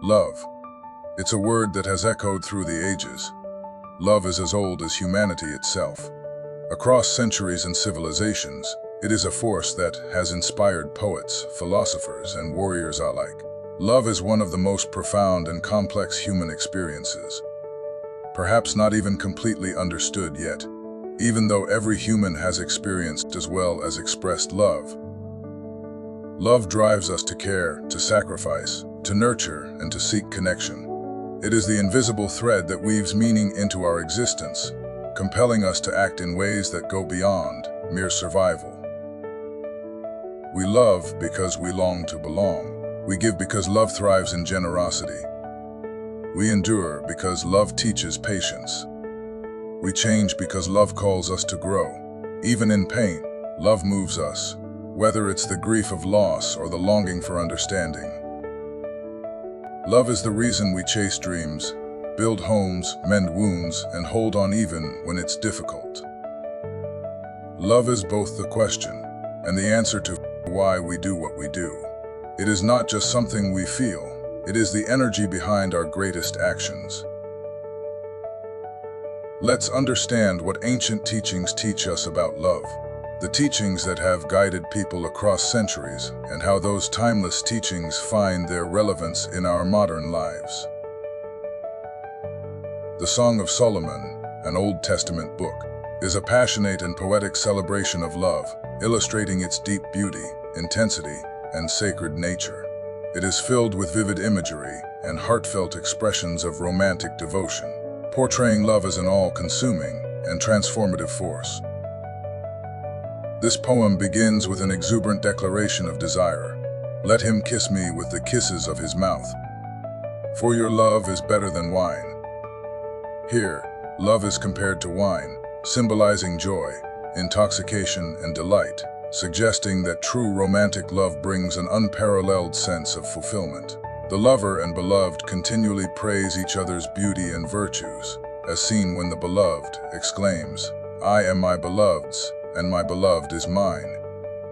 Love. It's a word that has echoed through the ages. Love is as old as humanity itself. Across centuries and civilizations, it is a force that has inspired poets, philosophers, and warriors alike. Love is one of the most profound and complex human experiences, perhaps not even completely understood yet, even though every human has experienced as well as expressed love. Love drives us to care, to sacrifice, to nurture, and to seek connection. It is the invisible thread that weaves meaning into our existence, compelling us to act in ways that go beyond mere survival. We love because we long to belong. We give because love thrives in generosity. We endure because love teaches patience. We change because love calls us to grow. Even in pain, love moves us, whether it's the grief of loss or the longing for understanding. Love is the reason we chase dreams, build homes, mend wounds, and hold on even when it's difficult. Love is both the question and the answer to why we do what we do. It is not just something we feel, it is the energy behind our greatest actions. Let's understand what ancient teachings teach us about love. The teachings that have guided people across centuries, and how those timeless teachings find their relevance in our modern lives. The Song of Solomon, an Old Testament book, is a passionate and poetic celebration of love, illustrating its deep beauty, intensity, and sacred nature. It is filled with vivid imagery and heartfelt expressions of romantic devotion, portraying love as an all-consuming and transformative force. This poem begins with an exuberant declaration of desire. Let him kiss me with the kisses of his mouth. For your love is better than wine. Here, love is compared to wine, symbolizing joy, intoxication, and delight, suggesting that true romantic love brings an unparalleled sense of fulfillment. The lover and beloved continually praise each other's beauty and virtues, as seen when the beloved exclaims, "I am my beloved's, and my beloved is mine,"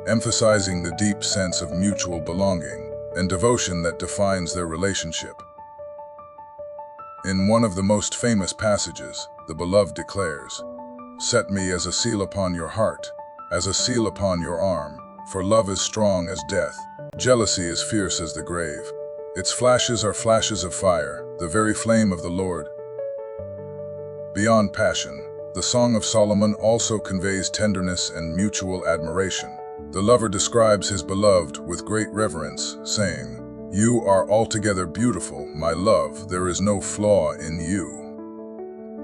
emphasizing the deep sense of mutual belonging and devotion that defines their relationship. In one of the most famous passages, the beloved declares, "Set me as a seal upon your heart, as a seal upon your arm, for love is strong as death, jealousy is fierce as the grave. Its flashes are flashes of fire, the very flame of the Lord." Beyond passion, the Song of Solomon also conveys tenderness and mutual admiration. The lover describes his beloved with great reverence, saying, "You are altogether beautiful, my love, there is no flaw in you."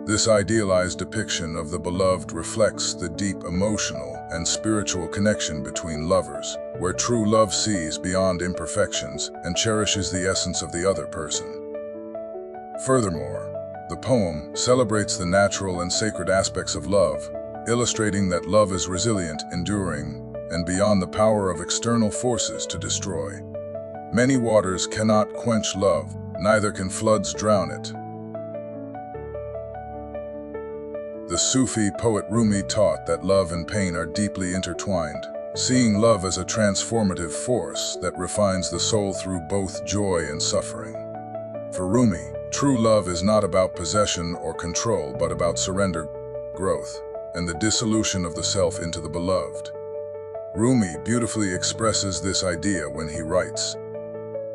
This idealized depiction of the beloved reflects the deep emotional and spiritual connection between lovers, where true love sees beyond imperfections and cherishes the essence of the other person. Furthermore, the poem celebrates the natural and sacred aspects of love, illustrating that love is resilient, enduring, and beyond the power of external forces to destroy. Many waters cannot quench love, neither can floods drown it. The Sufi poet Rumi taught that love and pain are deeply intertwined, seeing love as a transformative force that refines the soul through both joy and suffering. For Rumi, true love is not about possession or control, but about surrender, growth, and the dissolution of the self into the beloved. Rumi beautifully expresses this idea when he writes,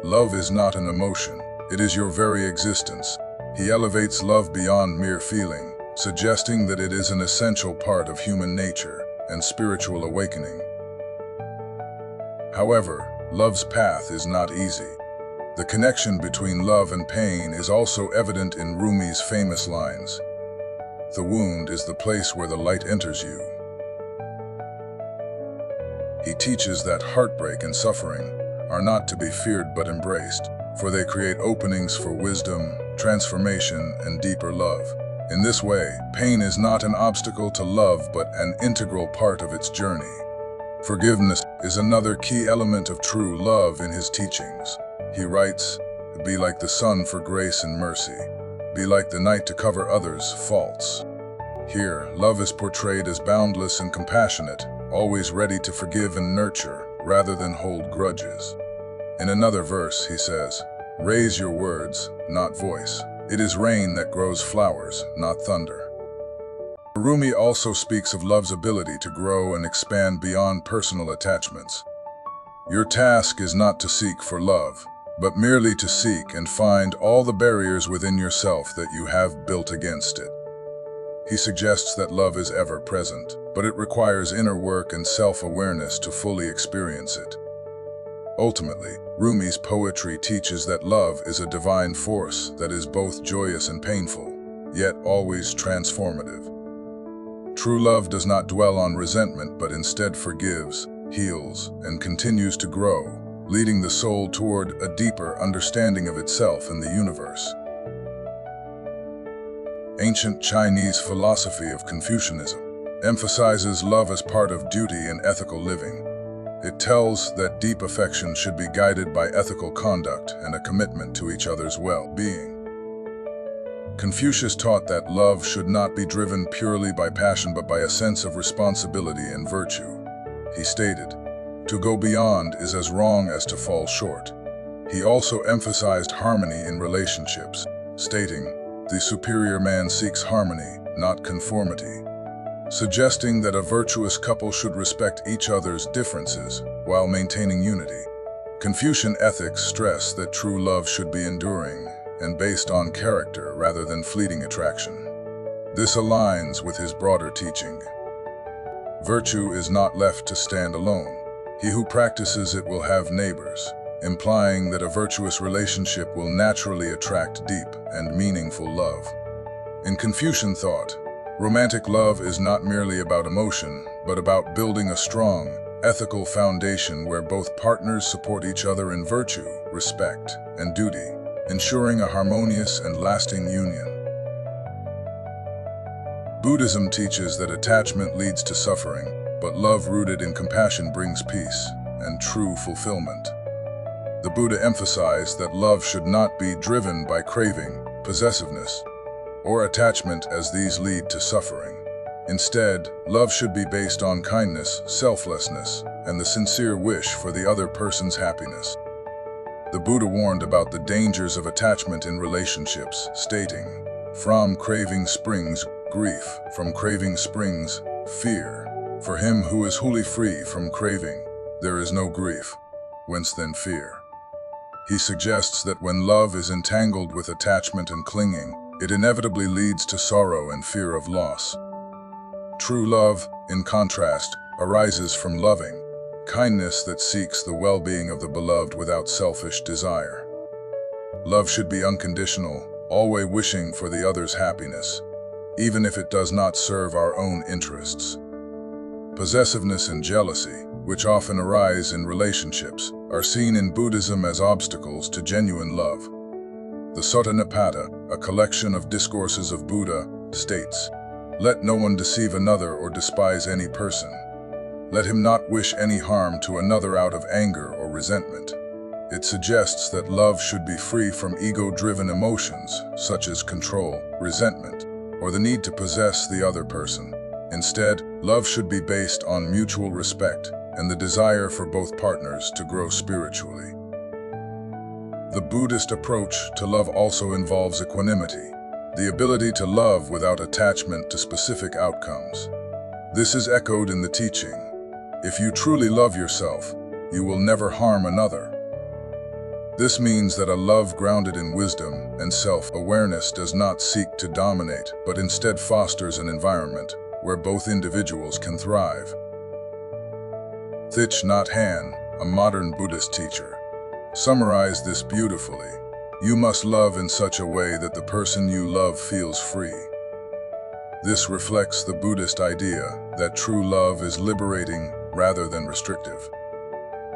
"Love is not an emotion, it is your very existence." He elevates love beyond mere feeling, suggesting that it is an essential part of human nature and spiritual awakening. However, love's path is not easy. The connection between love and pain is also evident in Rumi's famous lines, "The wound is the place where the light enters you." He teaches that heartbreak and suffering are not to be feared but embraced, for they create openings for wisdom, transformation, and deeper love. In this way, pain is not an obstacle to love but an integral part of its journey. Forgiveness is another key element of true love in his teachings. He writes, "Be like the sun for grace and mercy. Be like the night to cover others' faults." Here, love is portrayed as boundless and compassionate, always ready to forgive and nurture, rather than hold grudges. In another verse, he says, Raise your words, not voice. It is rain that grows flowers, not thunder. Rumi also speaks of love's ability to grow and expand beyond personal attachments. Your task is not to seek for love, but merely to seek and find all the barriers within yourself that you have built against it. He suggests that love is ever present, but it requires inner work and self-awareness to fully experience it. Ultimately, Rumi's poetry teaches that love is a divine force that is both joyous and painful, yet always transformative. True love does not dwell on resentment, but instead forgives, heals, and continues to grow, leading the soul toward a deeper understanding of itself and the universe. Ancient Chinese philosophy of Confucianism emphasizes love as part of duty and ethical living. It tells that deep affection should be guided by ethical conduct and a commitment to each other's well-being. Confucius taught that love should not be driven purely by passion but by a sense of responsibility and virtue. He stated, "To go beyond is as wrong as to fall short." He also emphasized harmony in relationships, stating, "The superior man seeks harmony, not conformity," suggesting that a virtuous couple should respect each other's differences while maintaining unity. Confucian ethics stress that true love should be enduring and based on character rather than fleeting attraction. This aligns with his broader teaching. Virtue is not left to stand alone. He who practices it will have neighbors, implying that a virtuous relationship will naturally attract deep and meaningful love. In Confucian thought, romantic love is not merely about emotion, but about building a strong, ethical foundation where both partners support each other in virtue, respect, and duty, ensuring a harmonious and lasting union. Buddhism teaches that attachment leads to suffering, but love rooted in compassion brings peace and true fulfillment. The Buddha emphasized that love should not be driven by craving, possessiveness, or attachment, as these lead to suffering. Instead, love should be based on kindness, selflessness, and the sincere wish for the other person's happiness. The Buddha warned about the dangers of attachment in relationships, stating, "From craving springs grief, from craving springs fear. For him who is wholly free from craving, there is no grief, whence then fear." He suggests that when love is entangled with attachment and clinging, it inevitably leads to sorrow and fear of loss. True love, in contrast, arises from loving kindness that seeks the well-being of the beloved without selfish desire. Love should be unconditional, always wishing for the other's happiness, even if it does not serve our own interests. Possessiveness and jealousy, which often arise in relationships, are seen in Buddhism as obstacles to genuine love. The Sutta Nipata, a collection of discourses of Buddha, states, "Let no one deceive another or despise any person. Let him not wish any harm to another out of anger or resentment." It suggests that love should be free from ego-driven emotions, such as control, resentment, or the need to possess the other person. Instead, love should be based on mutual respect and the desire for both partners to grow spiritually. The Buddhist approach to love also involves equanimity, the ability to love without attachment to specific outcomes. This is echoed in the teaching, "If you truly love yourself, you will never harm another." This means that a love grounded in wisdom and self-awareness does not seek to dominate, but instead fosters an environment where both individuals can thrive. Thich Nhat Hanh, a modern Buddhist teacher, summarized this beautifully. "You must love in such a way that the person you love feels free." This reflects the Buddhist idea that true love is liberating rather than restrictive.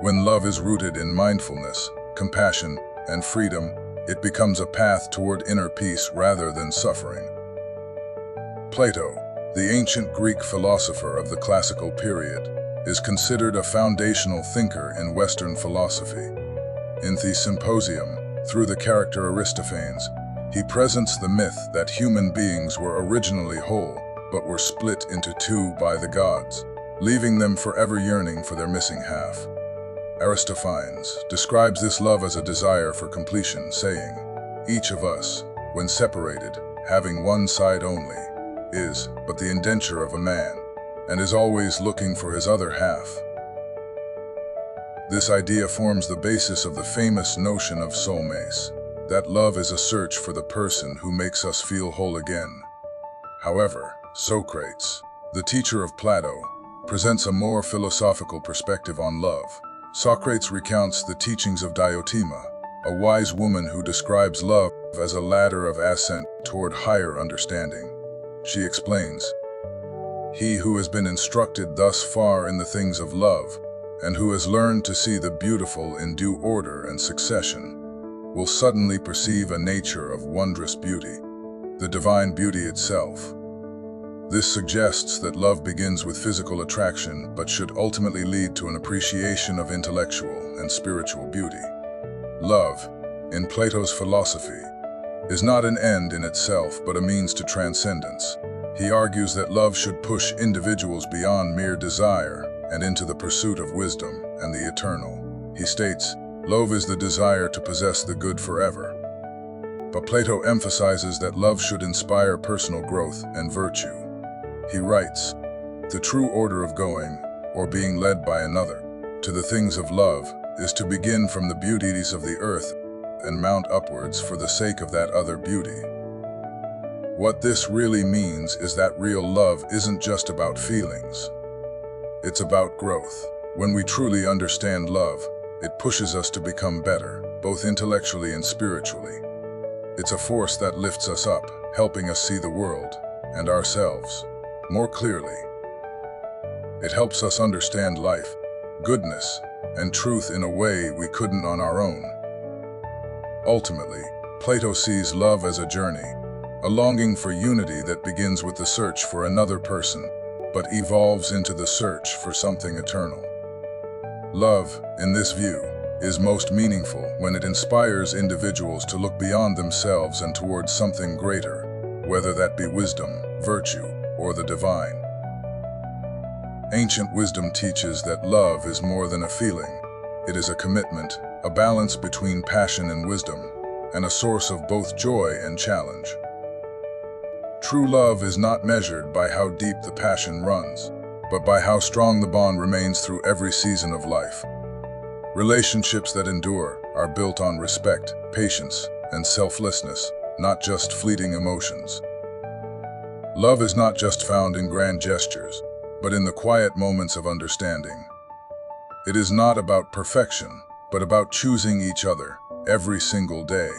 When love is rooted in mindfulness, compassion, and freedom, it becomes a path toward inner peace rather than suffering. Plato, the ancient Greek philosopher of the classical period, is considered a foundational thinker in Western philosophy. In the Symposium, through the character Aristophanes, he presents the myth that human beings were originally whole, but were split into two by the gods, leaving them forever yearning for their missing half. Aristophanes describes this love as a desire for completion, saying, "Each of us, when separated, having one side only, is but the indenture of a man, and is always looking for his other half." This idea forms the basis of the famous notion of soulmates, that love is a search for the person who makes us feel whole again. However, Socrates, the teacher of Plato, presents a more philosophical perspective on love. Socrates recounts the teachings of Diotima, a wise woman who describes love as a ladder of ascent toward higher understanding. She explains, "He who has been instructed thus far in the things of love, and who has learned to see the beautiful in due order and succession, will suddenly perceive a nature of wondrous beauty, the divine beauty itself." This suggests that love begins with physical attraction, but should ultimately lead to an appreciation of intellectual and spiritual beauty. Love, in Plato's philosophy, is not an end in itself, but a means to transcendence. He argues that love should push individuals beyond mere desire and into the pursuit of wisdom and the eternal. He states, "Love is the desire to possess the good forever." But Plato emphasizes that love should inspire personal growth and virtue. He writes, "The true order of going, or being led by another, to the things of love is to begin from the beauties of the earth and mount upwards for the sake of that other beauty." What this really means is that real love isn't just about feelings. It's about growth. When we truly understand love, it pushes us to become better, both intellectually and spiritually. It's a force that lifts us up, helping us see the world and ourselves more clearly. It helps us understand life, goodness, and truth in a way we couldn't on our own. Ultimately, Plato sees love as a journey, a longing for unity that begins with the search for another person, but evolves into the search for something eternal. Love, in this view, is most meaningful when it inspires individuals to look beyond themselves and towards something greater, whether that be wisdom, virtue, or the divine. Ancient wisdom teaches that love is more than a feeling. It is a commitment, a balance between passion and wisdom, and a source of both joy and challenge. True love is not measured by how deep the passion runs, but by how strong the bond remains through every season of life. Relationships that endure are built on respect, patience, and selflessness, not just fleeting emotions. Love is not just found in grand gestures, but in the quiet moments of understanding. It is not about perfection, but about choosing each other every single day.